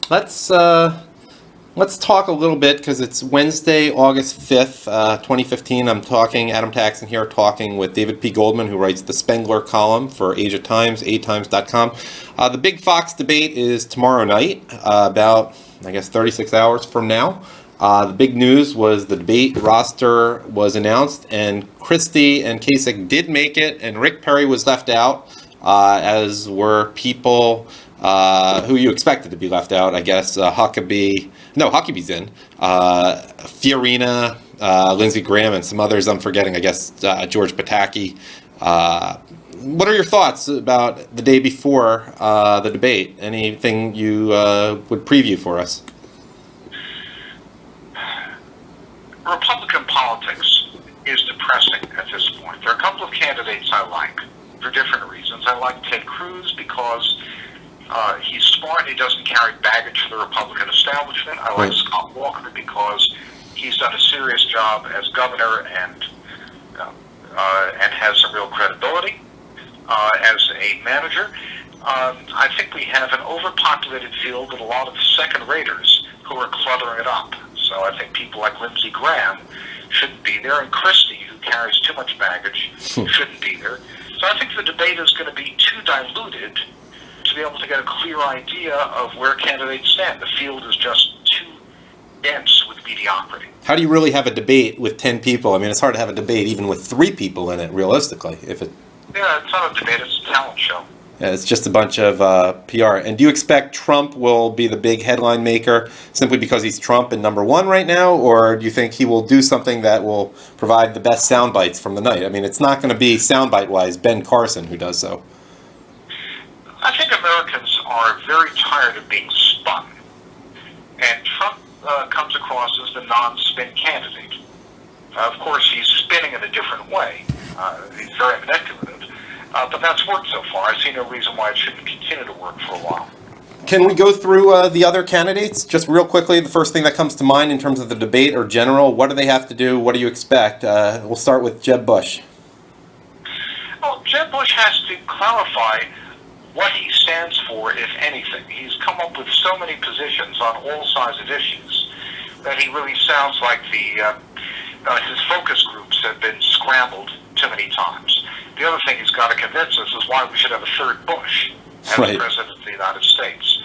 Let's let's talk a little bit because it's Wednesday, August 5th, 2015. I'm talking, Adam Taxin here, talking with David P. Goldman, who writes the Spengler column for Asia Times, atimes.com. The big Fox debate is tomorrow night, about, I guess, 36 hours from now. The big news was the debate roster was announced, and Christie and Kasich did make it, and Rick Perry was left out, as were people who you expected to be left out, I guess. Huckabee's in. Fiorina, Lindsey Graham, and some others I'm forgetting, I guess, George Pataki. What are your thoughts about the day before the debate? Anything you would preview for us? Republican politics is depressing at this point. There are a couple of candidates I like for different reasons. I like Ted Cruz because he's smart. He doesn't carry baggage for the Republican establishment. I like Scott Walker because he's done a serious job as governor and has some real credibility as a manager. I think we have an overpopulated field with a lot of second-raters who are cluttering it up. So I think people like Lindsey Graham shouldn't be there, and Christie, who carries too much baggage, shouldn't be there. So I think the debate is going to be too diluted to be able to get a clear idea of where candidates stand. The field is just too dense with mediocrity. How do you really have a debate with 10 people? I mean, it's hard to have a debate even with 3 people in it, realistically. Yeah, it's not a debate, it's a talent show. Yeah, it's just a bunch of PR. And do you expect Trump will be the big headline maker simply because he's Trump and number one right now? Or do you think he will do something that will provide the best sound bites from the night? I mean, it's not going to be soundbite-wise Ben Carson who does so. I think Americans are very tired of being spun. And Trump comes across as the non-spin candidate. Of course, he's spinning in a different way. He's very manipulative. But that's worked so far. I see no reason why it shouldn't continue to work for a while. Can we go through the other candidates just real quickly? The first thing that comes to mind in terms of the debate or general, what do they have to do? What do you expect? We'll start with Jeb Bush. Well, Jeb Bush has to clarify what he stands for, if anything. He's come up with so many positions on all sides of issues that he really sounds like his focus groups have been scrambled too many times. The other thing he's got to convince us is why we should have a third Bush as president of the United States.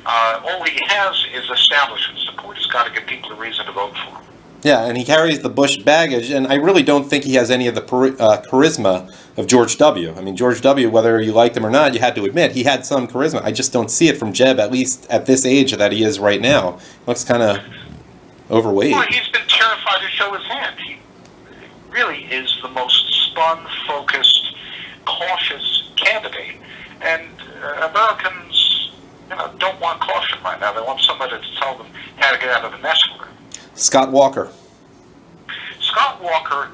All he has is establishment support. He's got to give people a reason to vote for him. Yeah, and he carries the Bush baggage, and I really don't think he has any of the charisma of George W. I mean, George W., whether you liked him or not, you had to admit, he had some charisma. I just don't see it from Jeb, at least at this age that he is right now. Looks kind of overweight. Well, he's been terrified to show his hand. He really is the most spun, focused, cautious candidate. And Americans don't want caution right now. They want somebody to tell them how to get out of the mess we're in. Scott Walker. Scott Walker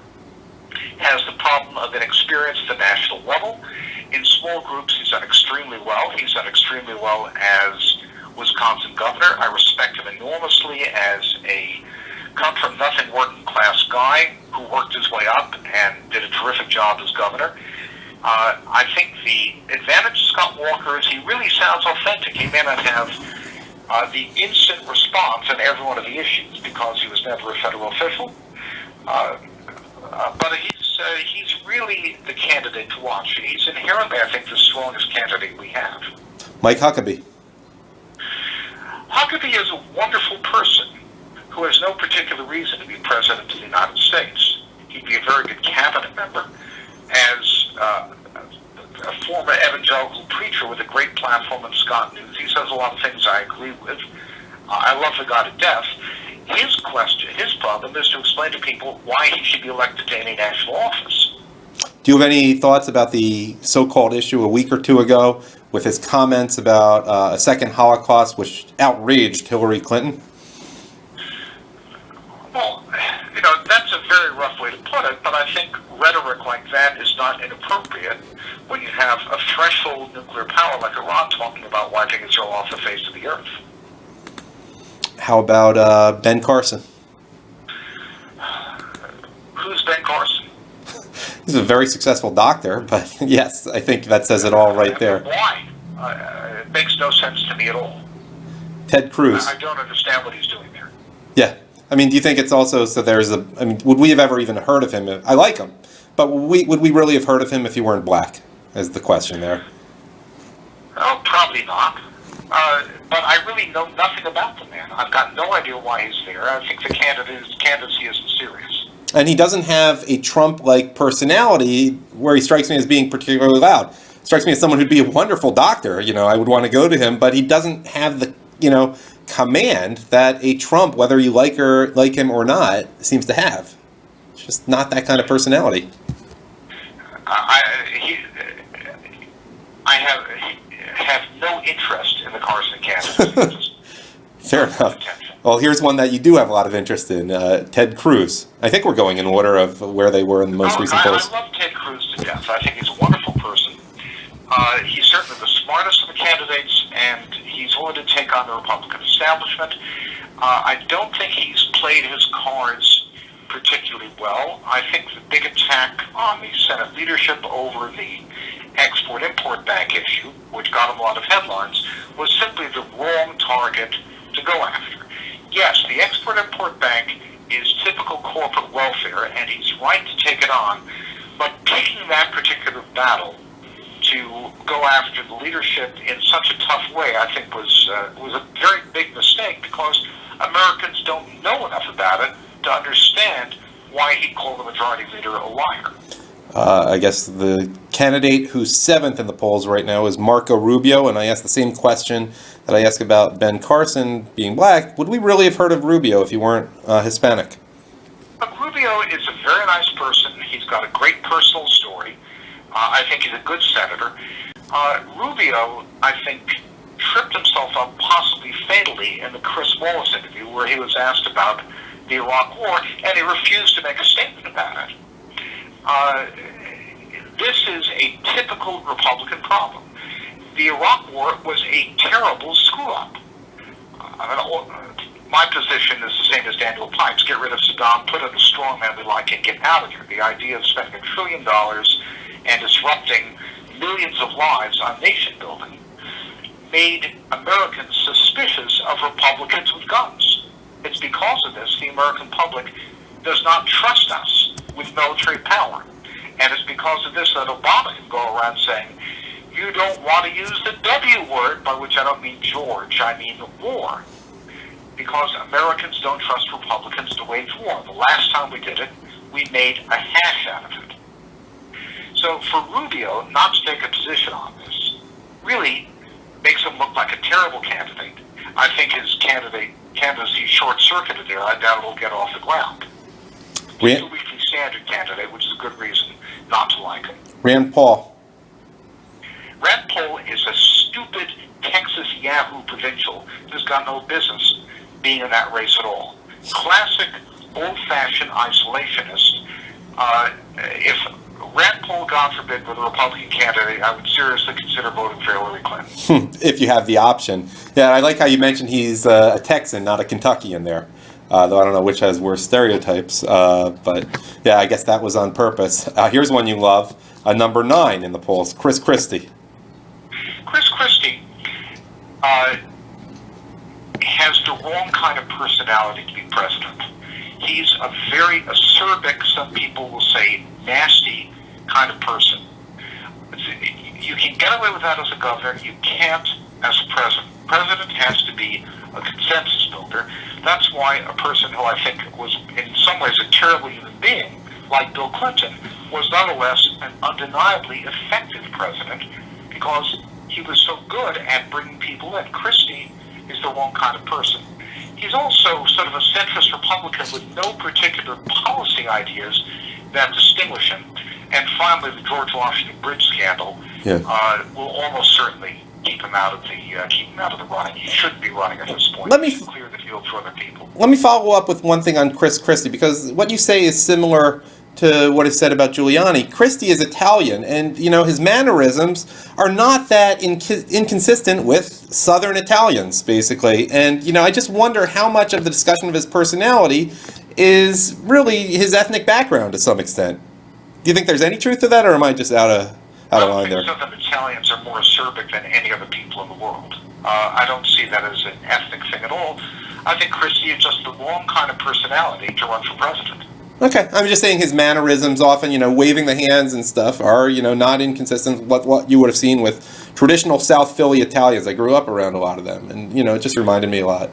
has the problem of inexperience at the national level. In small groups, he's done extremely well. He's done extremely well as Wisconsin governor. I respect him enormously as a come-from-nothing working-class guy who worked his way up and did a terrific job as governor. I think the advantage of Scott Walker is he really sounds authentic. He may not have the instant response on every one of the issues because he was never a federal official. But he's really the candidate to watch. He's inherently, I think, the strongest candidate we have. Mike Huckabee. Huckabee is a wonderful person who has no particular reason to be president of the United States. He'd be a very good cabinet member. As a former evangelical preacher with a great platform in Scott News, he says a lot of things I agree with. I love the guy to death. His problem is to explain to people why he should be elected to any national office. Do you have any thoughts about the so-called issue a week or two ago with his comments about a second Holocaust, which outraged Hillary Clinton? Well, that's a very rough way to put it, but I think rhetoric like that is not inappropriate when you have a threshold nuclear power like Iran talking about wiping Israel off the face of the earth. How about Ben Carson? Who's Ben Carson? He's a very successful doctor, but yes, I think that says it all right there. Why? It makes no sense to me at all. Ted Cruz. I don't understand what he's doing there. Yeah. I mean, do you think it's also, so there's a, I mean, would we have ever even heard of him? I like him, but would we really have heard of him if he weren't black, is the question there. Oh, probably not. But I really know nothing about the man. I've got no idea why he's there. I think the candidacy isn't serious. And he doesn't have a Trump-like personality where he strikes me as being particularly loud. Strikes me as someone who'd be a wonderful doctor. You know, I would want to go to him, but he doesn't have the, you know, command that a Trump, whether you like him or not, seems to have. It's just not that kind of personality. I have no interest in the Carson candidacy. Fair enough. Well, here's one that you do have a lot of interest in, Ted Cruz. I think we're going in order of where they were in the most recent polls. I love Ted Cruz to death. I think he's a wonderful person. He's certainly the smartest of the candidates, and he's willing to take on the Republican establishment. I don't think he's played his cards particularly well. I think the big attack on the Senate leadership over the Export-Import Bank issue, which got him a lot of headlines, was simply the wrong target to go after. Yes, the Export-Import Bank is typical corporate welfare, and he's right to take it on, but picking that particular battle to go after the leadership in such a tough way, I think was a very big mistake, because Americans don't know enough about it to understand why he called the majority leader a liar. I guess the candidate who's 7th in the polls right now is Marco Rubio, and I asked the same question that I asked about Ben Carson being black. Would we really have heard of Rubio if he weren't Hispanic? Rubio is a very nice person. He's got a great personal story. I think he's a good senator. Rubio, I think, tripped himself up possibly fatally in the Chris Wallace interview, where he was asked about the Iraq War, and he refused to make a statement about it. This is a typical Republican problem. The Iraq War was a terrible screw-up. My position is the same as Daniel Pipe's. Get rid of Saddam, put in a strong man we like, and get out of here. The idea of spending $1 trillion and disrupting millions of lives on nation building made Americans suspicious of Republicans with guns. It's because of this the American public does not trust us with military power. And it's because of this that Obama can go around saying, you don't want to use the W word, by which I don't mean George, I mean war. Because Americans don't trust Republicans to wage war. The last time we did it, we made a hash out of it. So for Rubio not to take a position on this really makes him look like a terrible candidate. I think his candidacy short-circuited there. I doubt it'll get off the ground. He's a weekly standard candidate, which is a good reason not to like him. Rand Paul. Rand Paul is a stupid Texas Yahoo provincial who's got no business being in that race at all. Classic, old-fashioned isolationist. If Rand Paul, God forbid, were the Republican candidate, I would seriously consider voting for Hillary Clinton. If you have the option. Yeah, I like how you mentioned he's a Texan, not a Kentuckian there. Though I don't know which has worse stereotypes. But yeah, I guess that was on purpose. Here's one you love. Number 9 in the polls, Chris Christie. Chris Christie has the wrong kind of personality to be president. He's a very acerbic, some people will say nasty kind of person. You can get away with that as a governor. You can't as a president. President has to be a consensus builder. That's why a person who I think was in some ways a terrible human being, like Bill Clinton, was nonetheless an undeniably effective president because he was so good at bringing people in. Christie is the wrong kind of person. He's also sort of a centrist Republican with no particular policy ideas that distinguish him. And finally, the George Washington Bridge scandal will almost certainly keep him out of the running. He shouldn't be running at this point. He should clear the field for other people. Let me follow up with one thing on Chris Christie, because what you say is similar to what is said about Giuliani. Christie is Italian, and his mannerisms are not that inconsistent with Southern Italians, basically. And I just wonder how much of the discussion of his personality is really his ethnic background to some extent. Do you think there's any truth to that, or am I just out of line there? Southern Italians are more acerbic than any other people in the world. I don't see that as an ethnic thing at all. I think Christie is just the wrong kind of personality to run for president. Okay, I'm just saying his mannerisms, often, waving the hands and stuff, are, not inconsistent with what you would have seen with traditional South Philly Italians. I grew up around a lot of them, and, it just reminded me a lot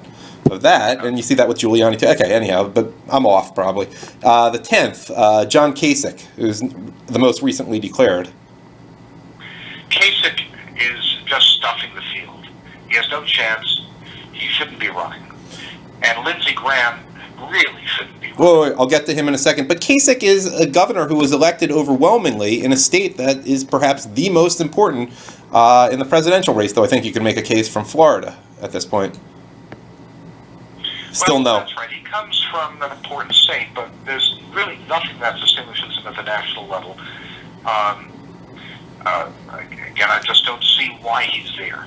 of that, and you see that with Giuliani too. Okay, anyhow, but I'm off probably. The 10th, John Kasich, who's the most recently declared. Kasich is just stuffing the field. He has no chance. He shouldn't be running. And Lindsey Graham really shouldn't be running. Whoa, I'll get to him in a second. But Kasich is a governor who was elected overwhelmingly in a state that is perhaps the most important in the presidential race, though I think you can make a case from Florida at this point. Still no. That's right. He comes from an important state, but there's really nothing that distinguishes him at the national level. Again, I just don't see why he's there.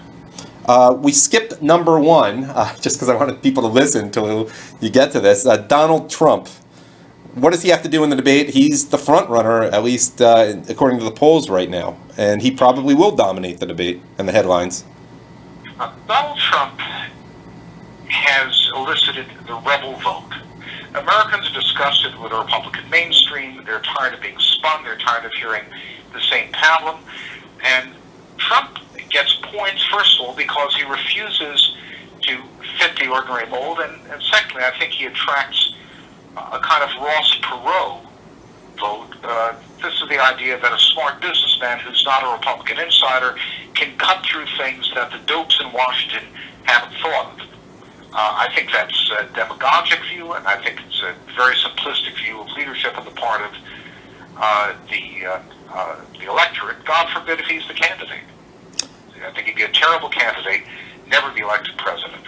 We skipped number 1, just because I wanted people to listen until you get to this. Donald Trump. What does he have to do in the debate? He's the front runner, at least according to the polls right now. And he probably will dominate the debate and the headlines. Donald Trump has elicited the rebel vote. Americans are disgusted with the Republican mainstream. They're tired of being spun. They're tired of hearing the same pablum. And Trump gets points, first of all, because he refuses to fit the ordinary mold. And secondly, I think he attracts a kind of Ross Perot vote. This is the idea that a smart businessman who's not a Republican insider can cut through things that the dopes in Washington haven't thought of. I think that's a demagogic view, and I think it's a very simplistic view of leadership on the part of the electorate. God forbid if he's the candidate. I think he'd be a terrible candidate, never be elected president.